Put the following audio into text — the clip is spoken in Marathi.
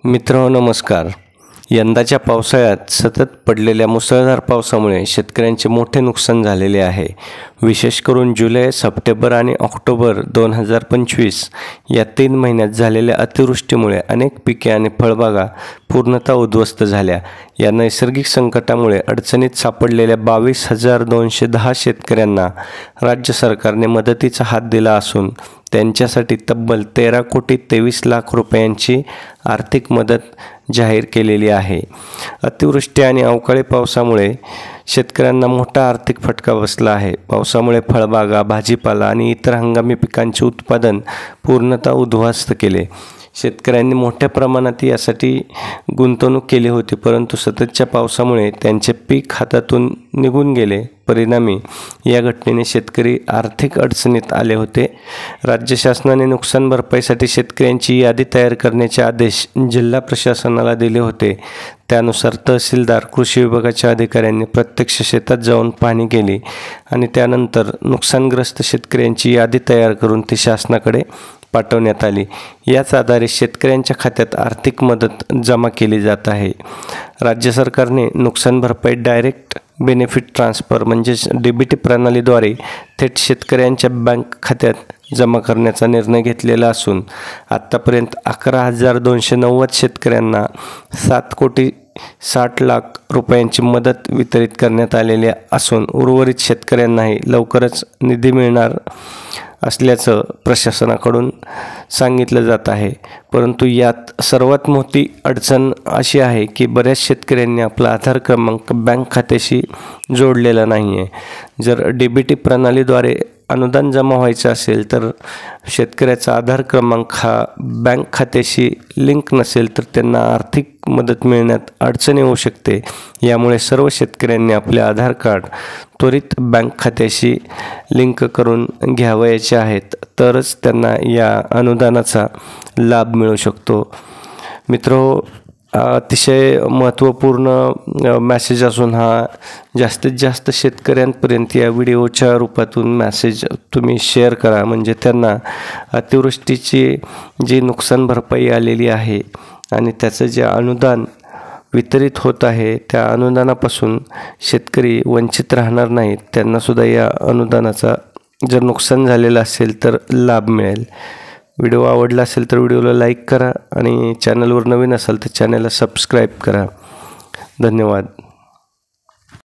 मित्रांनो नमस्कार. यंदाच्या पावसाळ्यात सतत पडलेल्या मुसळधार पावसामुळे शेतकऱ्यांचे मोठे नुकसान झालेले आहे. विशेष करून जुलै, सप्टेंबर आणि ऑक्टोबर 2025 या 3 महिन्यात झालेल्या अतिवृष्टीमुळे अनेक पिके आणि फळबागा पूर्णतः उद्ध्वस्त झाल्या. या नैसर्गिक संकटामुळे अडचणीत सापडलेल्या 22,210 शेतकऱ्यांना राज्य सरकारने मदतीचा हात दिला असून त्यांच्यासाठी तब्बल 13,23,00,000 रुपयांची आर्थिक मदत जाहीर केलेली आहे. अतिवृष्टी आणि अवकाळी पावसामुळे शेतकऱ्यांना मोठा आर्थिक फटका बसला आहे. पावसामुळे फळबागा, भाजीपाला आणि इतर हंगामी पिकांचे उत्पादन पूर्णतः उद्ध्वस्त केले. शेतकऱ्यांनी मोठ्या प्रमाणात यासाठी गुंतवणूक केली होती, परंतु सततच्या पावसामुळे त्यांचे पीक हातातून निघून गेले. परिणामी या घटनेने शेतकरी आर्थिक अडचणीत आले होते. राज्य शासनाने नुकसान भरपाईसाठी शेतकऱ्यांची यादी तयार करण्याचे आदेश जिल्हा प्रशासनाला दिले होते. त्यानुसार तहसीलदार, कृषी विभागाच्या अधिकाऱ्यांनी प्रत्यक्ष शेतात जाऊन पाहणी केली आणि त्यानंतर नुकसानग्रस्त शेतकऱ्यांची यादी तयार करून ती शासनाकडे पाठवण्यात आली. याच आधारे शेतकऱ्यांच्या खात्यात आर्थिक मदत जमा केली जात आहे. राज्य सरकारने नुकसान भरपाई डायरेक्ट बेनिफिट ट्रान्सफर म्हणजेच DBT प्रणालीद्वारे थेट शेतकऱ्यांच्या बँक खात्यात जमा करण्याचा निर्णय घेतलेला असून आत्तापर्यंत 11,290 शेतकऱ्यांना 7,60,00,000 रुपयांची मदत वितरित करण्यात आलेली असून उर्वरित शेतकऱ्यांनाही लवकरच निधी मिळणार असल्याचं प्रशासनाकडून सांगितलं जात आहे. परंतु यात सर्वात मोठी अडचण अशी आहे की बऱ्याच शेतकऱ्यांनी आपला आधार क्रमांक बँक खात्याशी जोडलेला नाही आहे. जर DBT प्रणालीद्वारे अनुदान जमा व्हायचं असेल तर शेतकऱ्याचा आधार क्रमांक हा बँक खात्याशी लिंक नसेल तर त्यांना आर्थिक मदत मिळण्यात अडचण येऊ शकते. यामुळे सर्व शेतकऱ्यांनी आपले आधार कार्ड त्वरित बँक खात्याशी लिंक करून घ्यावयाचे आहेत, तरच त्यांना या अनुदानाचा लाभ मिळू शकतो. मित्रो, अतिशय महत्त्वपूर्ण मेसेज असून हा जास्तीत जास्त शेतकऱ्यांपर्यंत या व्हिडिओच्या रूपातून मेसेज तुम्ही शेअर करा, म्हणजे त्यांना अतिवृष्टीची जी नुकसान भरपाई आलेली आहे आणि त्याचं जे अनुदान वितरित होत आहे त्या अनुदानापासून शेतकरी वंचित राहणार नाहीत. त्यांनासुद्धा या अनुदानाचा जर नुकसान झालेलं असेल तर लाभ मिळेल. व्हिडिओ आवडला असेल तर व्हिडिओला लाईक करा आणि चॅनलवर नवीन असाल तर चॅनलला सबस्क्राईब करा. धन्यवाद.